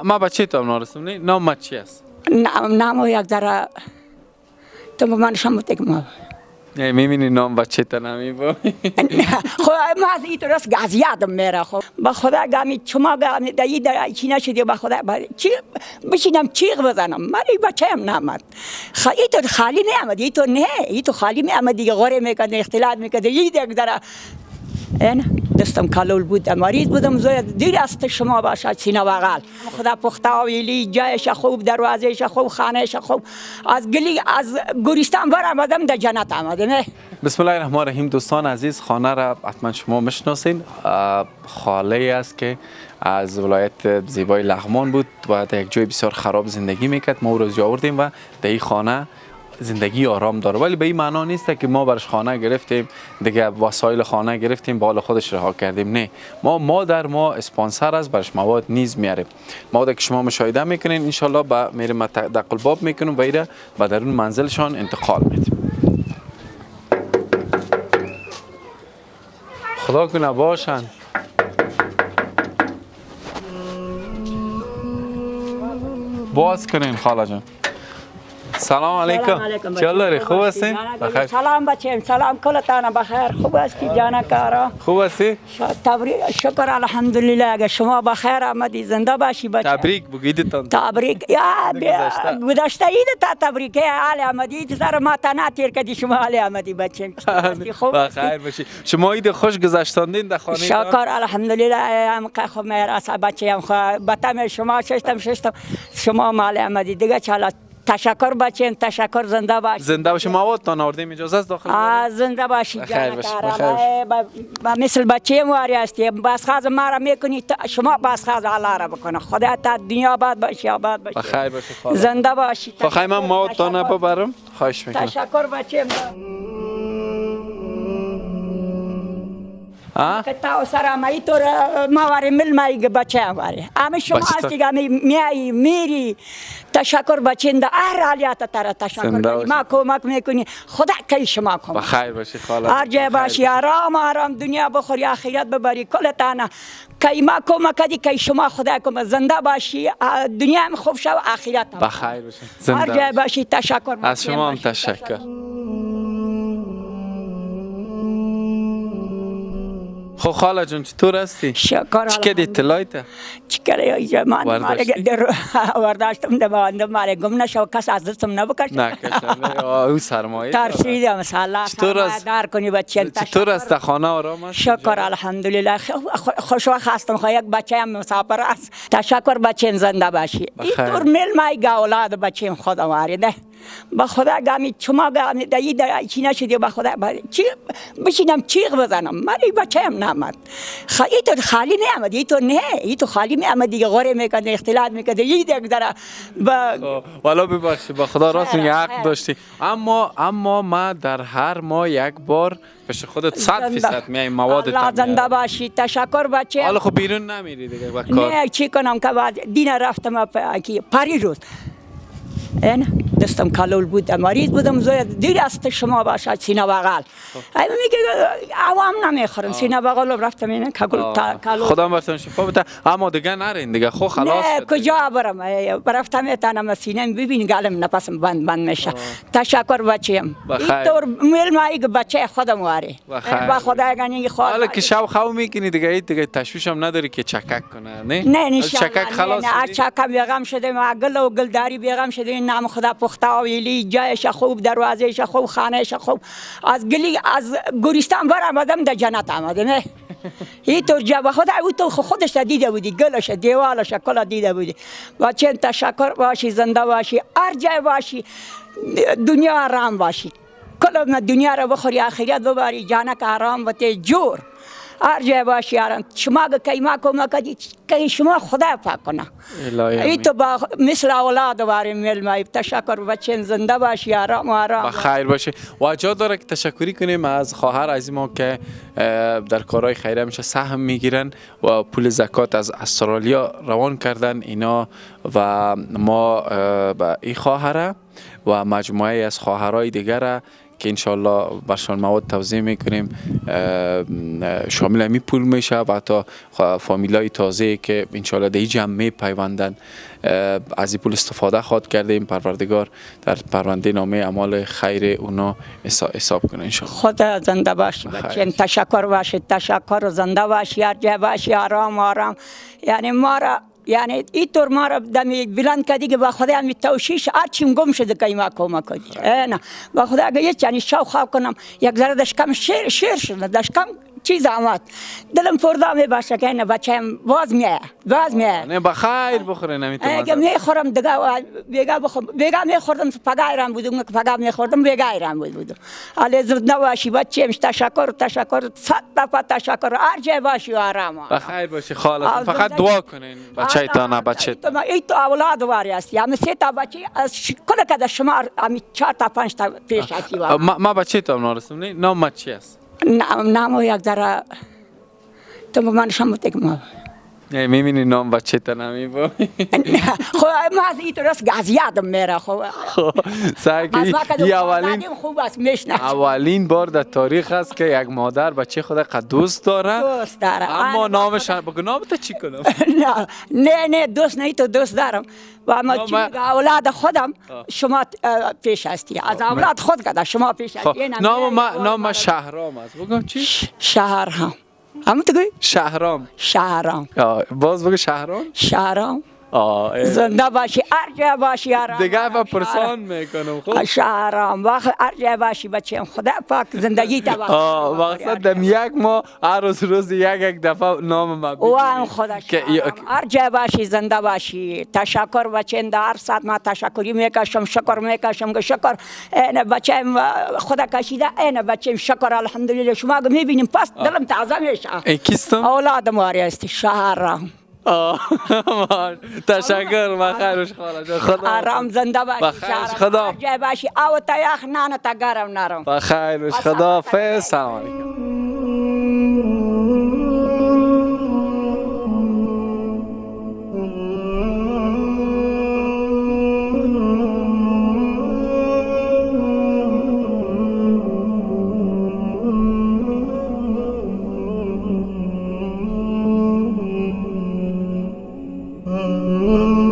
ما بچه تو نارسم نه نام چی است؟ نام یک ذره تو به من شما تکم نه میبینی نام بچه تا نمیبا خب ما از این طرف از یادم میره خب با خدا گامی شما گامی دایی در چی نشدی با خدا چی بشینم چیغ بزنم من این بچه هم نامد این تو خالی میامد این تو نه این تو خالی میامد دیگه غره میکنه اختلاط میکنه این دیگه داره این دستم کالول بود مریض بودم زوی دیر است شما باشد سینه بغل خدا پخته آویلی جایش خوب دروازهش خوب خانهش خوب از گلی از گورستان بر آمدم در جنت آمدم بسم الله الرحمن الرحیم. دوستان عزیز خانه را حتما شما میشناسین. خاله است که از ولایت زیبای لغمان بود و در یک جای بسیار خراب زندگی میکرد. ما او را آوردیم و در این خانه زندگی آرام داره، ولی به این معنا نیست که ما برش خانه گرفتیم دیگه وسایل خانه گرفتیم با حال خودش رها کردیم. نه، ما در ما اسپانسر است برش مواد نیز میاریم. مواد که شما مشاهده میکنین ان شاء الله با میریم دقل باب میکنیم و ایره به درون منزلشان انتقال میدیم. خدا کنه باشن. باز کنین خاله جان. سلام علیکم. چطوری؟ خوب هستین؟ بخیر. سلام بچه‌م، سلام کلتان بخیر. خوب هستی جانکارا؟ خوب هستی؟ تبریک، شکر الحمدلله. اگه شما بخیر آمدی زنده باشی بچه. تبریک بگیدتان. تبریک یا گذشته عید تا تبریک حال آمدی سر ما تنها تیر کردی شما حال آمدی بچه. خوب بخیر باشی. شما عید خوش گذشتاندین در خانه؟ شکر الحمدلله. هم خوب میراث بچه‌م خو بتم شما ششتم شما مال آمدی دیگه چاله. تشکر بچه‌م، تشکر. زنده باشی. زنده باشی. موادتان آوردیم اجازه است داخل؟ زنده باشی جانکارا. مثل بچه‌م واری هستی. باسخاز ما را میکنی شما باسخاز الله را بکنه. خدا تا دنیا آباد باشی، آباد باشی. بخیر باشی خاله. زنده باشی. بخیر من موادتان ببرم. خواهش میکنم. تشکر بچه‌م. که تا سر ما اینطور مواری مل مایی بچه واری اما شما هستی که میایی میری تشکر بچین در هر حالیات تر تشکر ما کمک میکنی خدا کی شما کمک. بخیر باشی خاله. هر جای باشی آرام آرام دنیا بخوری آخرت ببری کلتانا کی ما کمک کردی کی شما خدا کمک. زنده باشی دنیا هم خوب شو آخرت هم بخیر باشی. زنده هر جای باشی تشکر از شما هم تشکر. خب خاله جون چطور هستی؟ شکر. چی کردی اطلاعیت؟ چی کردی ایجا من ورداشتم دماندم مال گم نشو کس از دستم نبکش. نکشم او سرمایه ترسیدم سالا سرمایه دار کنی بچه. چطور است در خانه آرام است؟ شکر الحمدلله. خوشوقت هستم. خو یک بچه هم مسافر است. تشکر بچه زنده باشی. اینطور میل مای اولاد بچه خدا وارده با خدا گامی شما گامی دایی در چی نشدی با خدا چی بشینم چیغ بزنم من این بچه هم نامد این تو خالی میامد این تو نه این تو خالی میامد دیگه غره میکنه اختلاط میکنه این دیگه داره والا ببخشی با خدا راست میگی حق داشتی اما ما در هر ماه یک بار پیش خودت 100% میایم مواد الله زنده باشی. تشکر بچه. حالا خب بیرون نمیری دیگه با کار. نه چی کنم که بعد دین رفتم پری روز این دستم کالول بود مریض بودم زوی دیر است شما باشد سینه بغل میگه عوام نمیخورم سینه بغل رفتم این کالول خدا براتون شفا بده اما دیگه نرین دیگه خو خلاص نه کجا برم رفتم اتانم سینه ببین گالم نفسم بند میشه. تشکر بچه‌م. اینطور میل مایی بچه خودم واری با خدا گنی خدا حالا که شو خو میکنی دیگه تشویش هم نداری که چکک کنه نه چکک خلاص نه چکم بیغم شده ما گل و گلداری بیغم شده نام خدا پخته آویلی جایش خوب دروازهش خوب خانهش خوب از گلی از گورستان بر آمدم در جنت آمدم این طور جا خدا او تو خودش دیده بودی گلش دیوالش کلا دیده بودی بچه تشکر باشی زنده باشی هر جای باشی دنیا آرام باشی کلا دنیا رو بخوری آخرت ببری جانک آرام بته جور هر جای باشی آرام شما که ما کمک کردی که شما خدا پاک کنه ای تو با مثل اولاد واری میل مای تشکر بچه زنده باشی آرام آرام بخیر باشی. و جا داره که تشکری کنیم از خواهر عزیز ما که در کارهای خیریه میشه سهم میگیرن و پول زکات از استرالیا روان کردن اینا و ما با این خواهره و مجموعه از خواهرای دیگر که انشالله برشان مواد توزیع میکنیم، شامل همی پول میشه و حتی فامیلای تازه که انشالله در جمع میپیوندن از این پول استفاده خواهد کردیم. پروردگار در پرونده نامه اعمال خیر اونا حساب کنه انشالله. خدا زنده باشی بچه‌م، تشکر باشید، تشکر، زنده باشی، هر جای باشی، آرام آرام. یعنی ما را یعنی اینطور ما را دمی بلند کردی که با خدا همی توشیش هر چیم گم شده که ما کمک کنی. نه با خدا اگه یک چنین شو خواب کنم یک ذره دشکم شیر شده، دشکم چیز آمد دلم پرده می باشه که نه بچه‌م باز میه نه بخیر بخوره نمیتونم. اگه میخورم دیگه بیگا بخورم، بیگا میخوردم پگایرم بودم، پگا میخوردم بیگایرم بودم. حالا زود نباشی بچه‌م، تشکر صد دفعه تشکر، هر جای باشی آرام. بخیر باشی خاله، فقط دعا کنین بچه‌تان بچه‌تان. ای تو اولاد واری هستی، همه 3 تا بچه از کل کده شما همین 4 تا 5 تا پیش هستی. ما بچه‌تان نارسم نه نام چی است؟ نامو یک ذره تو من شما تکم نه می‌بینی نام بچه تا نمی‌با. خب ما از این طرف گاز یادم میره. خب سعی کنی خوب است میشنه. اولین بار در تاریخ است که یک مادر بچه خود قد دوست داره اما نامش بگو نام تو چی کنم؟ نه دوست نه، تو دوست دارم و اما چی اولاد خودم شما پیش هستی، از اولاد خود کده شما پیش هستی. نام شهرام است، بگو چی؟ شهرام. همون تو گوی؟ شهرام. باز بگو شهرام. زنده باشی، هر جای باشی آرام. دیگه با پرسان میکنم. خب شهرام وقت هر جای باشی بچه‌م، خدا پاک زندگی تا بخیر. مقصد دم یک ما هر روز یک دفعه نام ما بگید. وام خدا هر جای باشی زنده باشی. تشکر بچه‌م، در هر ساعت ما تشکری میکشم، شکر میکشم که شکر این بچه‌م خدا کشیده، این بچه‌م شکر الحمدلله. شما میبینیم پس دلم تازه میشه. کیستم؟ اولادم واری هستی شهرام. تشکر، بخیر خاله. خدا آرام زنده باشی شهرام. خدا هر جای باشی او تا یخ نان تا گرم نرم. بخیر خدا حافظ. سلام علیکم. Oh